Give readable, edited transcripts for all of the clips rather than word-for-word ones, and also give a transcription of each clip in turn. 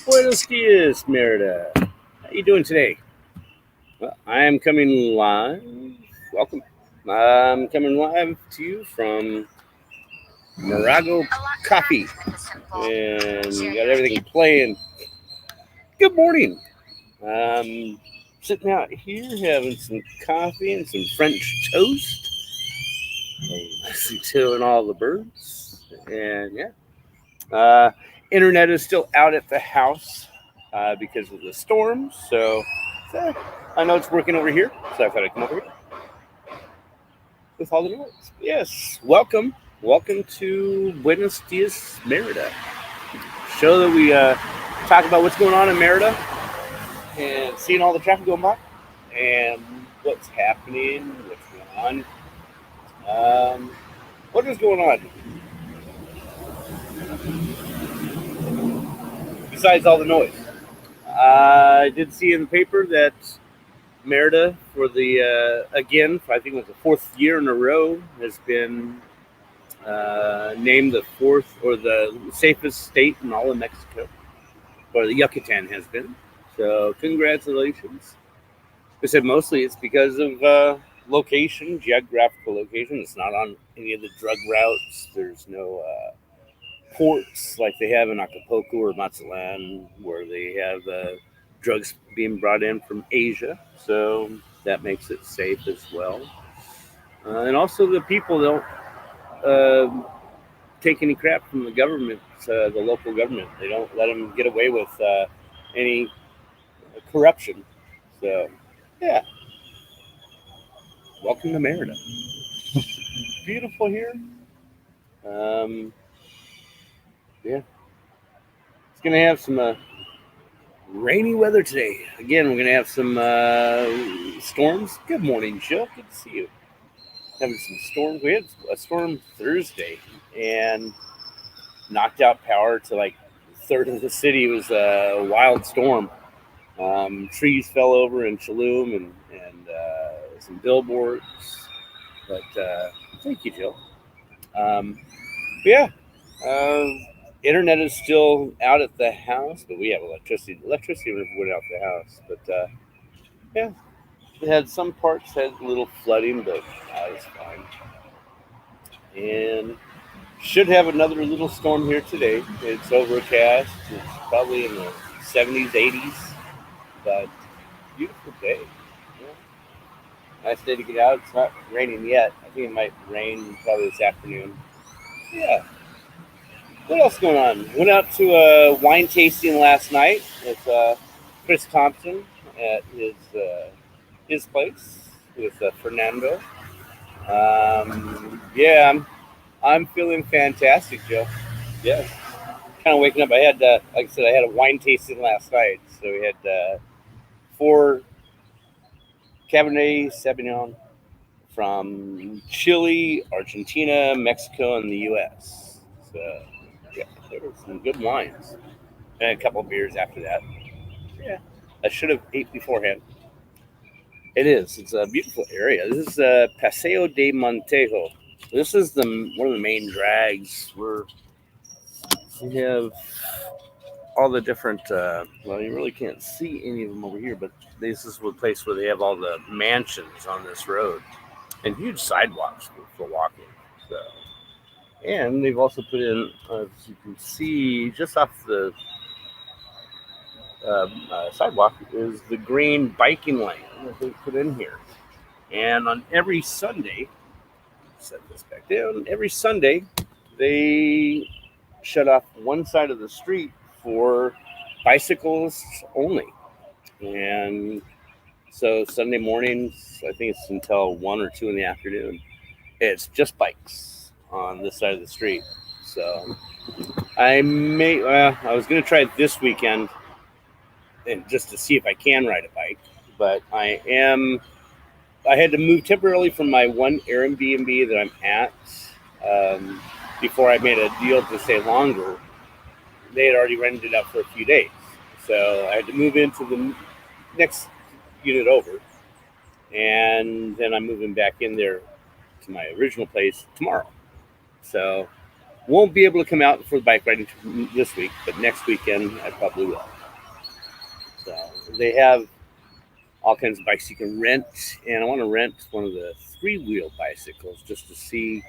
Buenos Dias Merida. How you doing today? Well, I am coming live. Welcome. I'm coming live to you from Morago Coffee, and got everything playing. Good morning. Sitting out here having some coffee and some French toast. Listening to and all the birds, and yeah. Uh, Internet is still out at the house because of the storms, so I know it's working over here, so I thought I'd come over here with all the noise. Yes, welcome to Buenos Dias Merida, show that we talk about what's going on in Merida and seeing all the traffic going by and what's happening, what's going on. What is going on besides all the noise? I did see in the paper that Merida, for the again, I think it was the fourth year in a row, has been named the fourth or the safest state in all of Mexico, or the Yucatan has been. So congratulations. I said mostly it's because of location, geographical location. It's not on any of the drug routes. There's no ports like they have in Acapulco or Mazatlan, where they have drugs being brought in from Asia. So that makes it safe as well. And also, the people don't take any crap from the government, the local government. They don't let them get away with any corruption. So, yeah, welcome to Merida. Beautiful here. Um, yeah, it's gonna have some rainy weather today. Again, we're gonna have some storms. Good morning, Jill. Good to see you. Having some storms. We had a storm Thursday and knocked out power to like a third of the city. It was a wild storm. Trees fell over in Tulum and some billboards. But thank you, Jill. Um, but yeah, um, internet is still out at the house, but we have electricity. Electricity went out the house, but yeah, it had some parts had a little flooding, but that was fine. And should have another little storm here today. It's overcast. It's probably in the 70s, 80s, but beautiful day. Yeah. Nice day to get out. It's not raining yet. I think it might rain probably this afternoon. Yeah. What else going on? Went out to a wine tasting last night with Chris Thompson at his place with Fernando. Yeah, I'm feeling fantastic, Joe. Yeah, kind of waking up. I had, like I said, I had a wine tasting last night. So we had four Cabernet Sauvignon from Chile, Argentina, Mexico, and the U.S. So yeah, there were some good wines and a couple of beers after that. Yeah, I should have ate beforehand. It is. It's a beautiful area. This is Paseo de Montejo. This is the one of the main drags. We have all the different. Well, you really can't see any of them over here, but this is the place where they have all the mansions on this road and huge sidewalks for walking. So, and they've also put in, as you can see, just off the sidewalk is the green biking lane that they put in here. And on every Sunday, set this back down. Every Sunday, they shut off one side of the street for bicyclists only. And so Sunday mornings, I think it's until 1 or 2 in the afternoon, it's just bikes on this side of the street. So I was going to try it this weekend and just to see if I can ride a bike, but I had to move temporarily from my one Airbnb that I'm at before I made a deal to stay longer. They had already rented it out for a few days. So I had to move into the next unit over. And then I'm moving back in there to my original place tomorrow. So won't be able to come out for the bike riding this week, but next weekend I probably will. they have all kinds of bikes you can rent, and I want to rent one of the 3-wheel bicycles just to see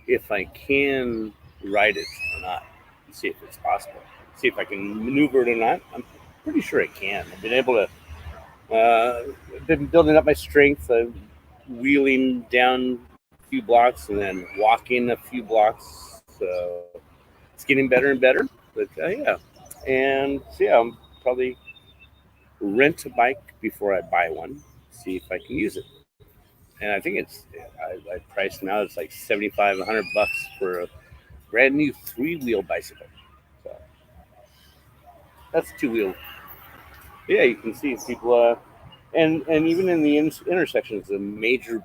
if I can ride it or not, and see if it's possible, see if I can maneuver it or not. I'm pretty sure I can. I've been able to. Been building up my strength, wheeling down a few blocks and then walking a few blocks. So it's getting better and better. But yeah, and so yeah, I'll probably rent a bike before I buy one. See if I can use it. And I think I priced now it's like 75, $100 for a brand new 3-wheel bicycle. So that's 2-wheel. Yeah, you can see people. And even in the intersections, the major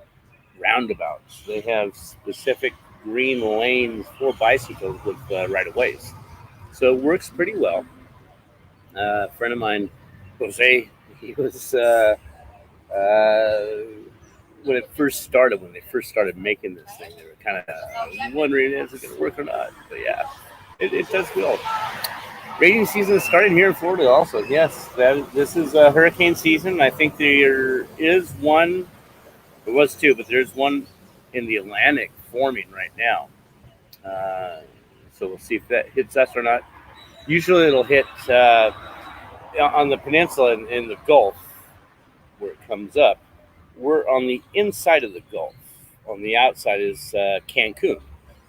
roundabouts, they have specific green lanes for bicycles with right of ways. So it works pretty well. A friend of mine, Jose, he was uh, when they first started making this thing, they were kind of wondering is it going to work or not. But yeah, it does well. Rainy season is starting here in Florida, also. Yes, this is hurricane season. I think there is one. It was two, but there's one in the Atlantic forming right now. So we'll see if that hits us or not. Usually it'll hit on the peninsula in the Gulf where it comes up. We're on the inside of the Gulf. On the outside is Cancun.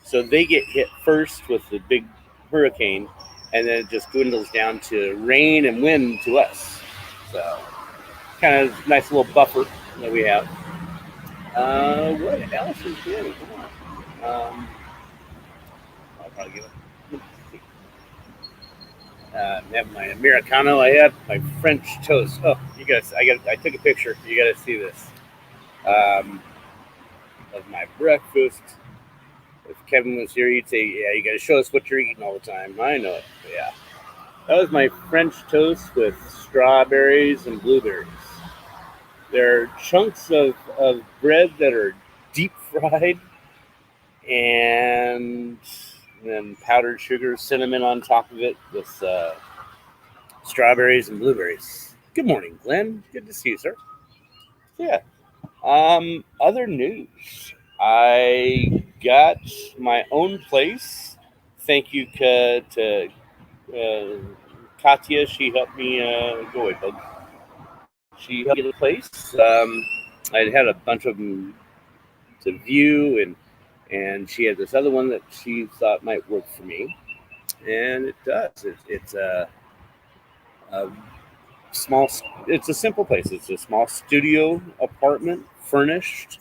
So they get hit first with the big hurricane, and then it just dwindles down to rain and wind to us. So kind of nice little buffer that we have. What else is good? Come on. I'll probably give it. I have my Americano. I have my French toast. Oh, you guys! I took a picture. You got to see this um, of my breakfast. If Kevin was here, he'd say, "Yeah, you got to show us what you're eating all the time." I know it. But yeah, that was my French toast with strawberries and blueberries. They're chunks of bread that are deep fried and then powdered sugar, cinnamon on top of it with strawberries and blueberries. Good morning, Glenn. Good to see you, sir. Yeah. Other news. I got my own place. Thank you to Katya. She helped me go away, bug. She helped me get a place. I had a bunch of them to view, and she had this other one that she thought might work for me, and it does. It's a small. It's a simple place. It's a small studio apartment, furnished,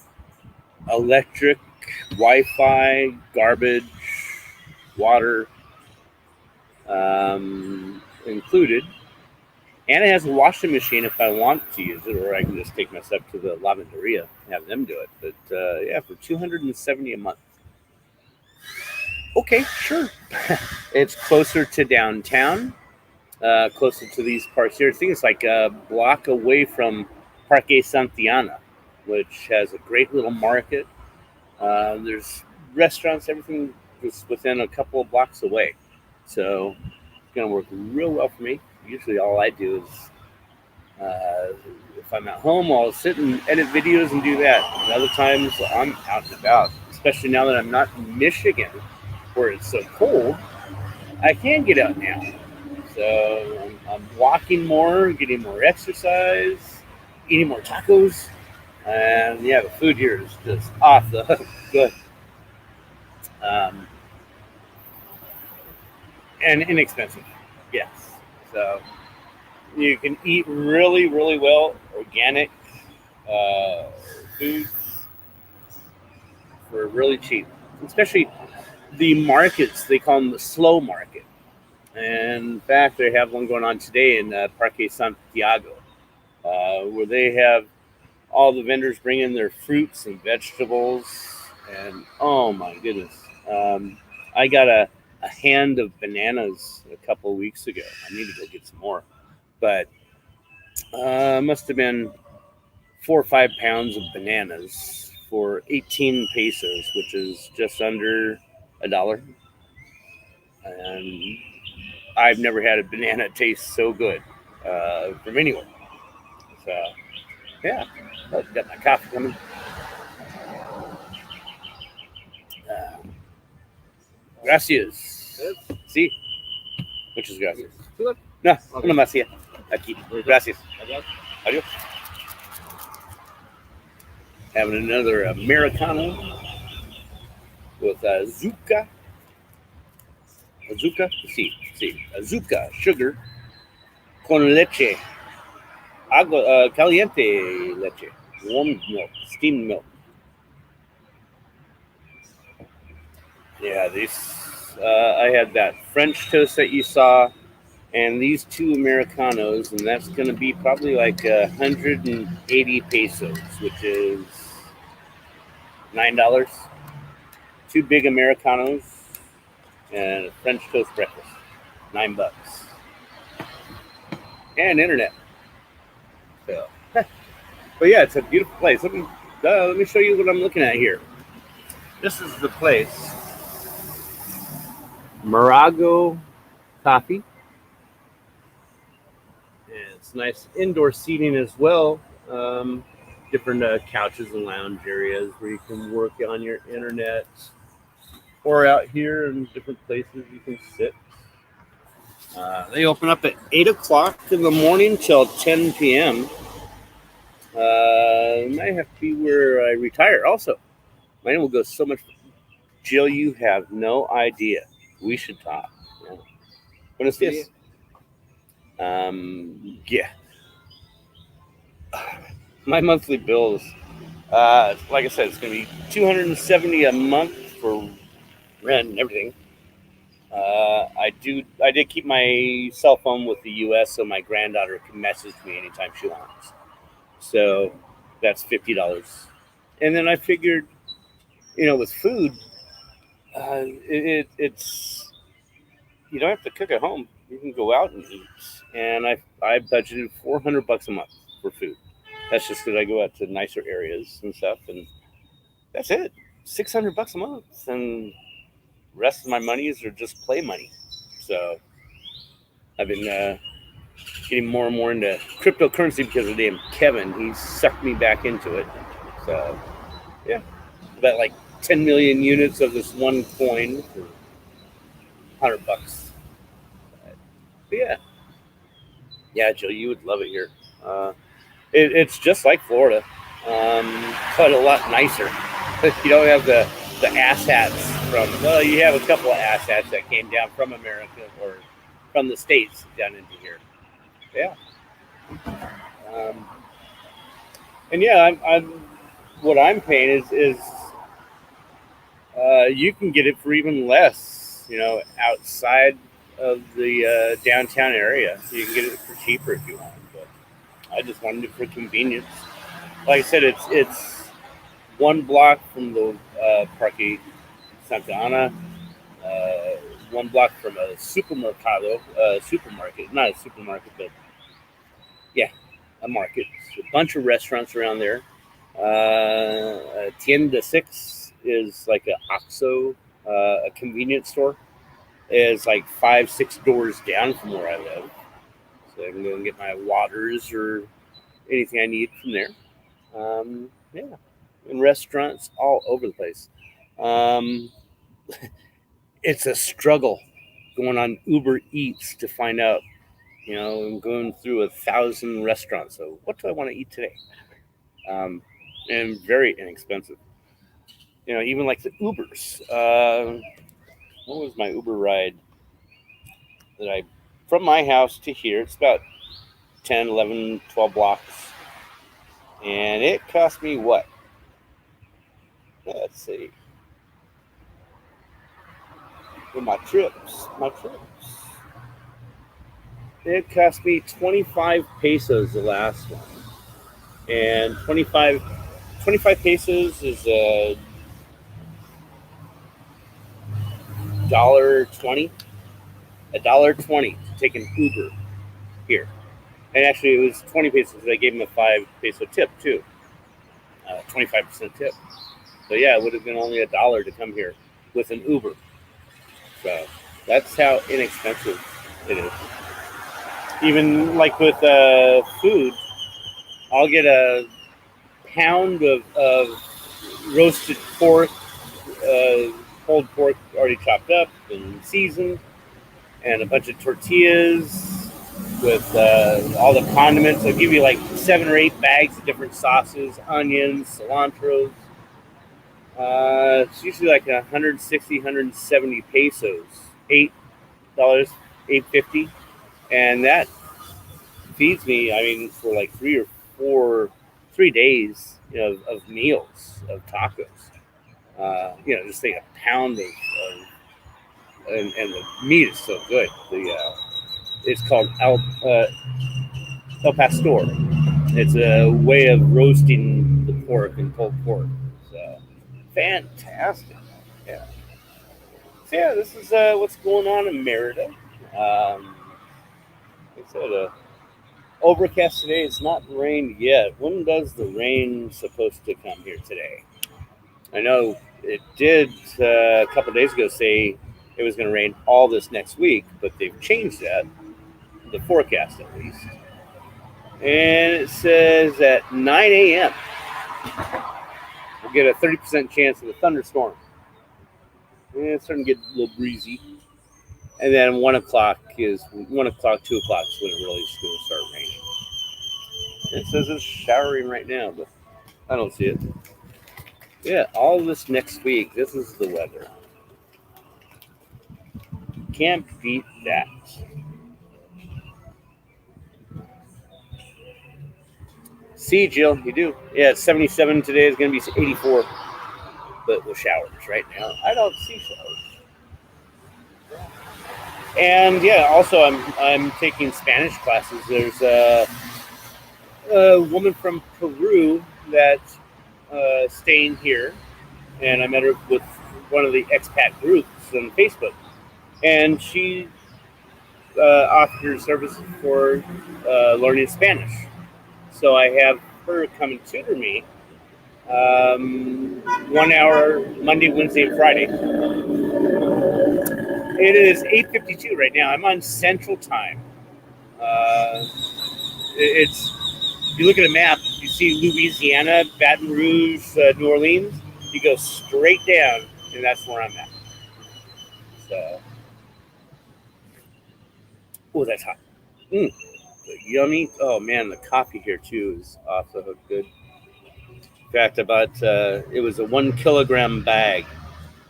electric, Wi-Fi, garbage, water included, and it has a washing machine if I want to use it, or I can just take myself to the lavanderia and have them do it. But yeah, for $270 a month. Okay, sure. It's closer to downtown, closer to these parts here. I think it's like a block away from Parque Santillana, which has a great little market. There's restaurants, everything is within a couple of blocks away. So it's going to work real well for me. Usually all I do is, if I'm at home, I'll sit and edit videos and do that. And other times I'm out and about, especially now that I'm not in Michigan where it's so cold. I can get out now. So I'm walking more, getting more exercise, eating more tacos. And yeah, the food here is just off the hook good. Um, and inexpensive. Yes. So you can eat really, really well, organic uh, foods for really cheap. Especially the markets, they call them the slow market. And in fact, they have one going on today in Parque Santiago, where they have all the vendors bring in their fruits and vegetables. And oh my goodness, I got a hand of bananas a couple of weeks ago. I need to go get some more. But must have been 4 or 5 pounds of bananas for 18 pesos, which is just under $1. And I've never had a banana taste so good from anyone. So, yeah. Oh, got my coffee coming. Gracias. Sí. Muchas gracias. No, una más. Aquí. Gracias. Adiós. Having another Americano with azúcar. Azúcar? Sí. Azúcar, sugar, con leche. Agua, caliente leche. Warm milk, steamed milk. Yeah, I had that French toast that you saw, and these two Americanos, and that's going to be probably like 180 pesos, which is $9. Two big Americanos and a French toast breakfast, $9. And internet. So, but yeah, it's a beautiful place. Let me show you what I'm looking at here. This is the place, Morago Coffee. And it's nice indoor seating as well. Different couches and lounge areas where you can work on your internet, or out here in different places you can sit. They open up at 8 o'clock in the morning till 10 p.m. Might have to be where I retire also. Mine will go so much. Jill, you have no idea. We should talk. Yeah. Buenos Dias. Yeah. My monthly bills, like I said, it's going to be $270 a month for rent and everything. I did keep my cell phone with the U.S. so my granddaughter can message me anytime she wants. So that's $50. And then I figured, with food, it's you don't have to cook at home. You can go out and eat. And I budgeted $400 a month for food. That's just because I go out to nicer areas and stuff, and that's it. $600 a month, and the rest of my monies are just play money. So I've been getting more and more into cryptocurrency because of damn Kevin. He sucked me back into it. So yeah, about like 10 million units of this one coin for $100. But yeah, Jill, you would love it here. It's just like Florida, but a lot nicer. You don't have the asshats from. Well, you have a couple of asshats that came down from America or from the States down into here. Yeah. And yeah, I'm what I'm paying is you can get it for even less. Outside of the downtown area, you can get it for cheaper if you want. But I just wanted it for convenience. Like I said, it's one block from the Parque Santa Ana, one block from a supermercado, supermarket, not a supermarket, but yeah, a market. A bunch of restaurants around there. Tienda 6 is like a OXXO, a convenience store. Is like 5-6 doors down from where I live. So I can go and get my waters or anything I need from there. Yeah, and restaurants all over the place. It's a struggle going on Uber Eats to find out. I'm going through 1,000 restaurants. So what do I want to eat today? And very inexpensive. Even like the Ubers. What was my Uber ride that from my house to here? It's about 10, 11, 12 blocks. And it cost me what? Let's see. For my trips. It cost me 25 pesos the last one. And 25 pesos is $1.20. $1.20 to take an Uber here. And actually, it was 20 pesos. I gave him a 5 peso tip too, 25% tip. So yeah, it would have been only $1 to come here with an Uber. So that's how inexpensive it is. Even like with food, I'll get a pound of roasted pork, pulled pork already chopped up and seasoned, and a bunch of tortillas with all the condiments. I'll give you like 7 or 8 bags of different sauces, onions, cilantros. It's usually like 160, 170 pesos, $8, 8.50, and that feeds me. I mean, for like 3 days, of meals of tacos. Just like a pound and the meat is so good. It's called El Pastor. It's a way of roasting the pork and pulled pork. It's fantastic. Yeah. So yeah, this is what's going on in Merida. Like I said, overcast today. It's not rained yet. When does the rain supposed to come here today? I know it did a couple of days ago say it was going to rain all this next week, but they've changed that, the forecast at least. And it says at 9 a.m. we'll get a 30% chance of a thunderstorm. And it's starting to get a little breezy. And then 1 o'clock, 2 o'clock is when it really is going to start raining. It says it's showering right now, but I don't see it. Yeah, all this next week, this is the weather. Can't beat that. See, Jill, you do. Yeah, it's 77 today. It's going to be 84, but with showers right now. I don't see showers. And yeah, also I'm taking Spanish classes. There's a woman from Peru that's staying here, and I met her with one of the expat groups on Facebook, and she offered her services for learning Spanish. So I have her come and tutor me 1 hour Monday, Wednesday, and Friday. It is 8:52 right now. I'm on Central Time. It's you look at a map, you see Louisiana, Baton Rouge, New Orleans. You go straight down, and that's where I'm at. So, oh, that's hot. Yummy. Oh man, the coffee here too is off the hook good. In fact, it was a 1 kilogram bag,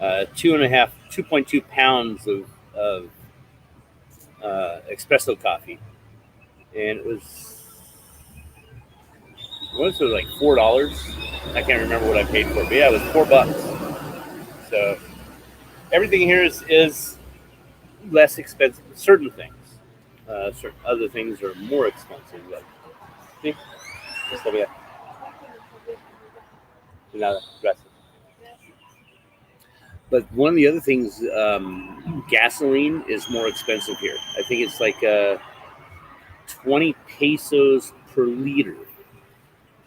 2.2 pounds of espresso coffee, and it was like $4. I can't remember what I paid for it, but yeah, it was $4. So everything here is less expensive. Certain things, certain other things are more expensive. Like, sí, está bien. De nada, gracias. But one of the other things, gasoline is more expensive here. I think it's like 20 pesos per liter,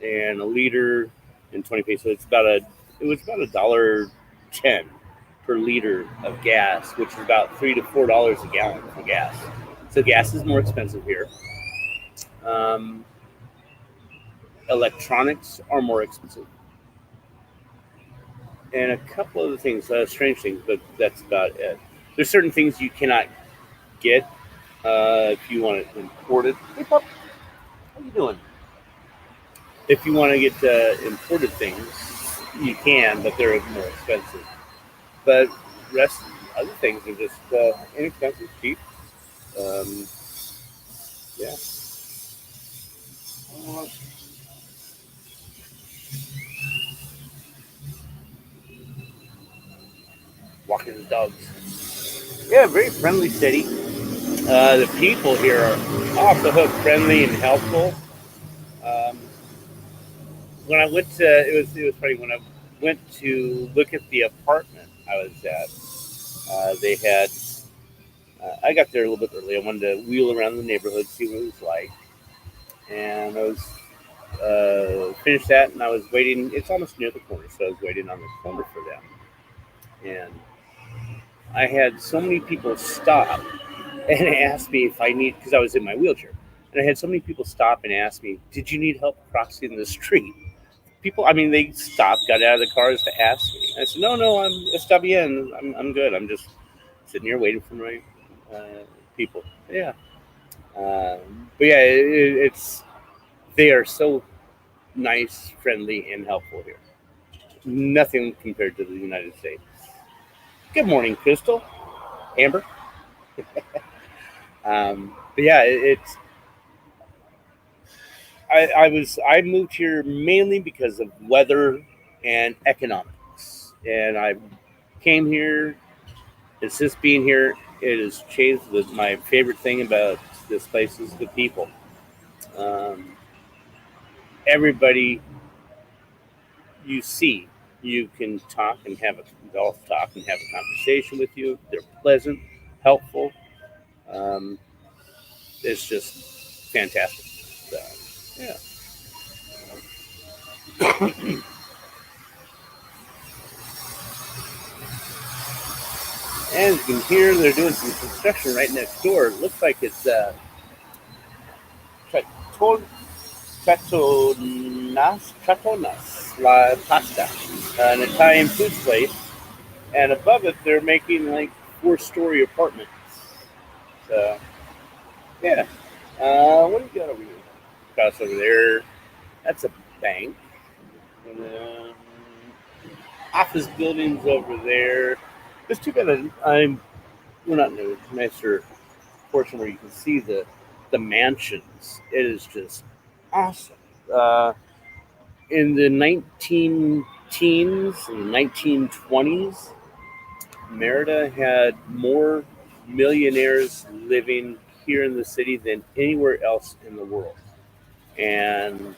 and a liter and 20 pesos. It was about $1.10 per liter of gas, which is about $3 to $4 a gallon for gas. So gas is more expensive here. Electronics are more expensive, and a couple other things, strange things, but that's about it. There's certain things you cannot get if you want it imported. Hey, pup, how you doing? If you want to get imported things, you can, but they're more expensive. But other things are just inexpensive, cheap. Um, yeah. Walking the dogs. Yeah, very friendly city. The people here are off the hook, friendly and helpful. Um, when I went to, it was funny when I went to look at the apartment I was at. They had. I got there a little bit early. I wanted to wheel around the neighborhood, see what it was like, and I was finished that, and I was waiting. It's almost near the corner, so I was waiting on the corner for them, and I had so many people stop and ask me if I need, because I was in my wheelchair, And I had so many people stop and ask me, "Did you need help crossing the street?" People, I mean, they stopped, got out of the cars to ask me. I said, "No, I'm SWN. I'm good. I'm just sitting here waiting for my people." Yeah, but yeah, it's they are so nice, friendly, and helpful here. Nothing compared to the United States. Good morning, Crystal, Amber. But yeah, it's I moved here mainly because of weather and economics, and I came here. And since being here, it has changed. My favorite thing about this place is the people. Um, Everybody you see, you can talk and have a they'll talk and have a conversation with you. They're pleasant, helpful. Um, it's just fantastic. So, yeah. And you can hear they're doing some construction right next door. It looks like it's Trattor- Trattonas La Pasta, an Italian food place. And above it, they're making like four-story apartments. So, yeah. What do you got over here? Across over there, that's a bank. And then office buildings over there. It's too bad we're not in a nicer portion where you can see the mansions. It is just awesome. In the 19 teens and 1920s, Merida had more millionaires living here in the city than anywhere else in the world. And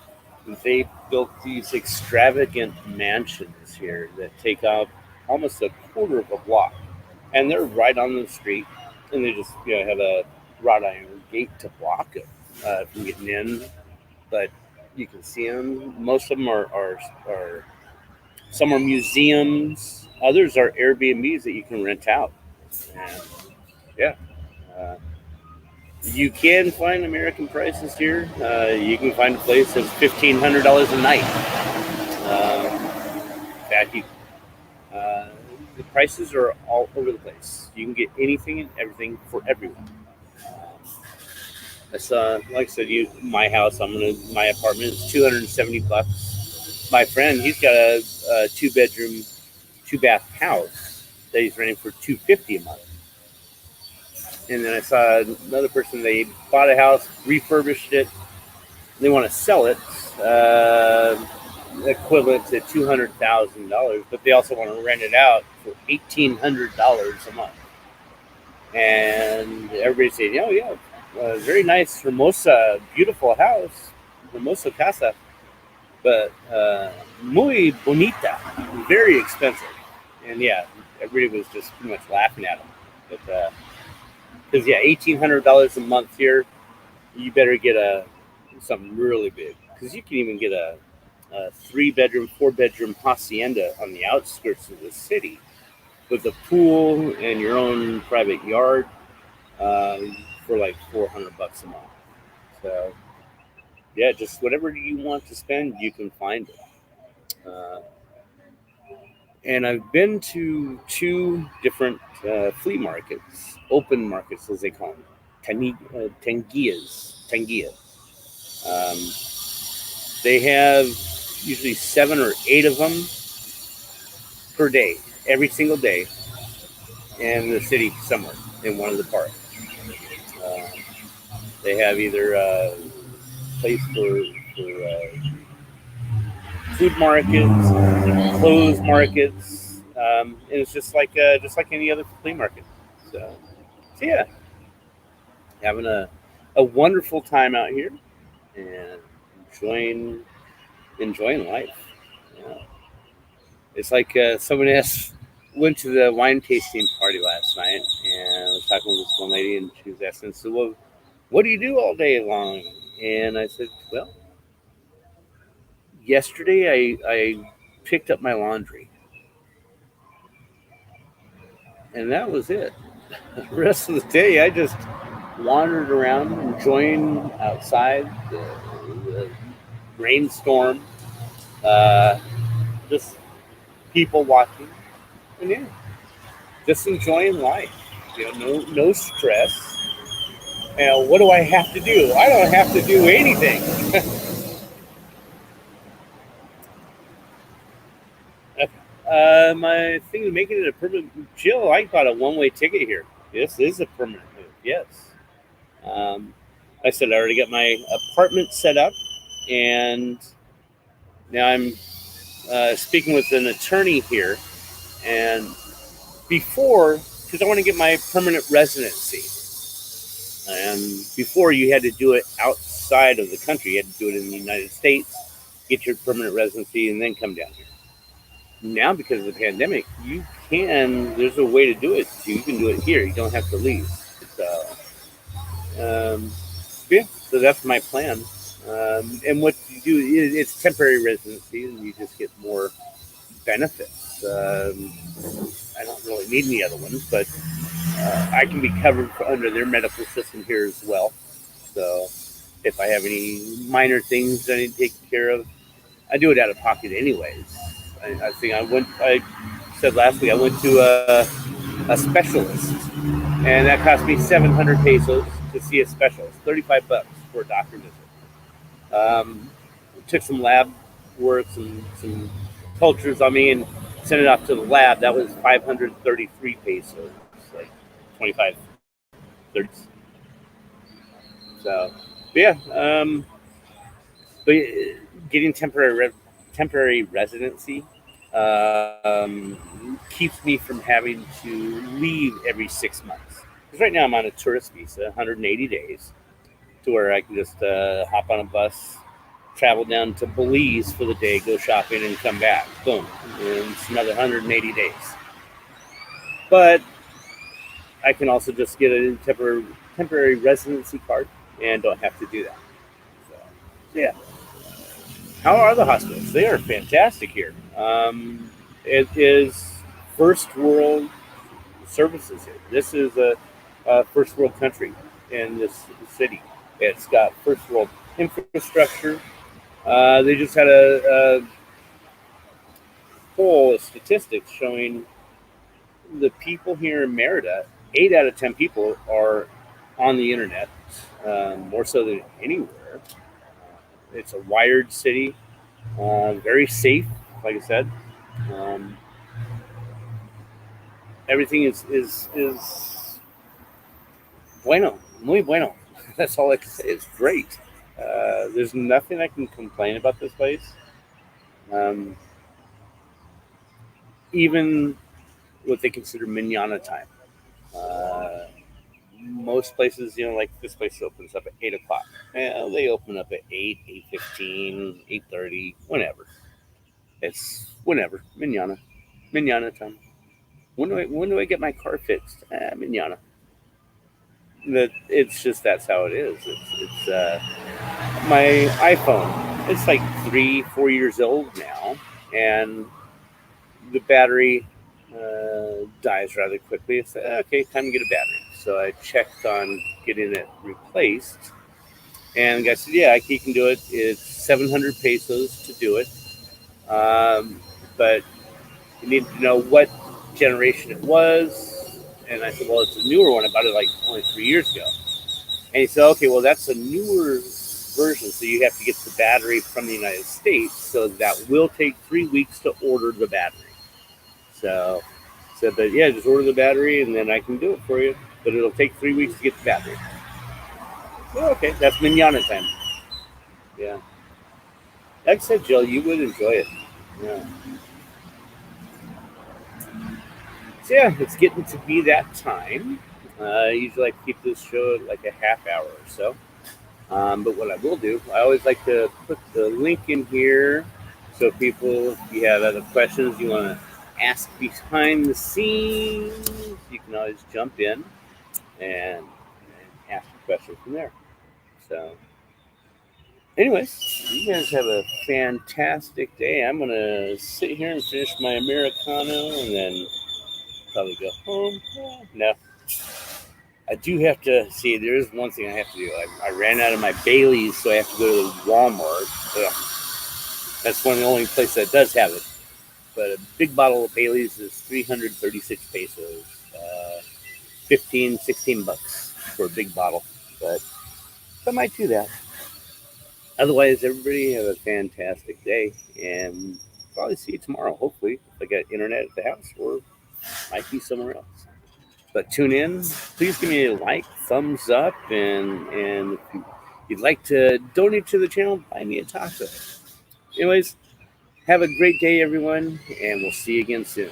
they built these extravagant mansions here that take up almost a quarter of a block. And they're right on the street. And they just have a wrought iron gate to block it from getting in. But you can see them. Most of them are some are museums. Others are Airbnbs that you can rent out. And yeah, uh, you can find American prices here. You can find a place that's $1,500 a night. In fact, uh, the prices are all over the place. You can get anything and everything for everyone. That's like I said, my house. My apartment is $270. My friend, he's got a two-bedroom, two-bath house that he's renting for $250 a month. And then I saw another person. They bought a house, refurbished it. They want to sell it, equivalent to $200,000, but they also want to rent it out for $1,800 a month. And everybody's saying, "Oh yeah, very nice Hermosa, beautiful house, Hermosa casa, but muy bonita, very expensive." And yeah, everybody was just pretty much laughing at them. But because yeah, $1,800 a month here, you better get something really big, because you can even get a three-bedroom, four-bedroom hacienda on the outskirts of the city with a pool and your own private yard uh, for like $400 a month. So yeah, just whatever you want to spend, you can find it. Uh, and I've been to two different flea markets, open markets as they call them, tangias. They have usually 7 or 8 of them per day, every single day, in the city somewhere in one of the parks. Uh, they have either a place for food markets, clothes markets, and it's just like any other flea market. So yeah, having a wonderful time out here and enjoying life. Yeah. It's like someone asked, went to the wine tasting party last night, and I was talking with this one lady, and she was asking, "So, well, what do you do all day long?" And I said, "Well, yesterday I picked up my laundry, and that was it. The rest of the day, I just wandered around, enjoying outside the rainstorm, uh, just people watching, and yeah, just enjoying life. No stress. And what do I have to do? I don't have to do anything. My thing of making it a permanent, Jill, I got a one-way ticket here. This is a permanent move. Yes. Um, I said I already got my apartment set up, and now I'm speaking with an attorney here. And before, because I want to get my permanent residency, and before you had to do it outside of the country, you had to do it in the United States, get your permanent residency, and then come down here. Now, because of the pandemic, there's a way to do it. You can do it here. You don't have to leave. So, um, yeah, so that's my plan. And what you do is it's temporary residency, and you just get more benefits. I don't really need any other ones, but I can be covered under their medical system here as well. So if I have any minor things that I need to take care of, I do it out of pocket anyways. I think I said last week I went to a specialist, and that cost me 700 pesos to see a specialist, $35 for a doctor visit. Took some lab work, some cultures on me, and sent it off to the lab. That was 533 pesos, like 25, 30. So, yeah. But getting temporary residency keeps me from having to leave every 6 months. Because right now I'm on a tourist visa, 180 days, to where I can just hop on a bus, travel down to Belize for the day, go shopping, and come back. Boom. And it's another 180 days. But I can also just get a temporary residency card and don't have to do that. So, yeah. How are the hospitals? They are fantastic here. It is first world services here. This is a first world country in this city. It's got first world infrastructure. They just had a poll of statistics showing the people here in Merida, 8 out of 10 people are on the internet, more so than anywhere. It's a wired city, very safe, like I said. Um, Everything is bueno, muy bueno. That's all I can say. It's great. There's nothing I can complain about this place. Um, Even what they consider manana time. Uh, Most places, like this place opens up at 8 o'clock. They open up at 8, 8:15, 8:30, whenever. It's whenever manana time. When do I get my car fixed? Manana. That it's just that's how it is. It's my iPhone. It's like 3, 4 years old now, and the battery dies rather quickly. It's okay, time to get a battery. So I checked on getting it replaced, and the guy said, "Yeah, he can do it. It's 700 pesos to do it, but you need to know what generation it was." And I said, "Well, it's a newer one. I bought it like only 3 years ago." And he said, "Okay, well, that's a newer version, so you have to get the battery from the United States. So that will take 3 weeks to order the battery." So I said, "But yeah, just order the battery, and then I can do it for you. But it'll take 3 weeks to get the battery." So, okay, that's manana time. Yeah, like I said, Jill, you would enjoy it. Yeah. So yeah, it's getting to be that time. I usually like to keep this show at like a half hour or so. But what I will do, I always like to put the link in here so people, if you have other questions you want to ask behind the scenes, you can always jump in and ask a question from there. So, anyways, you guys have a fantastic day. I'm going to sit here and finish my Americano and then probably go home. No, I do have to see. There is one thing I have to do. I ran out of my Baileys, so I have to go to the Walmart. That's one of the only places that does have it. But a big bottle of Baileys is 336 pesos, 15, 16 bucks for a big bottle. But I might do that. Otherwise, everybody have a fantastic day, and probably see you tomorrow. Hopefully, if I got internet at the house, or might be somewhere else. But tune in. Please give me a like, thumbs up, and if you'd like to donate to the channel, buy me a taco. Anyways, have a great day, everyone, and we'll see you again soon.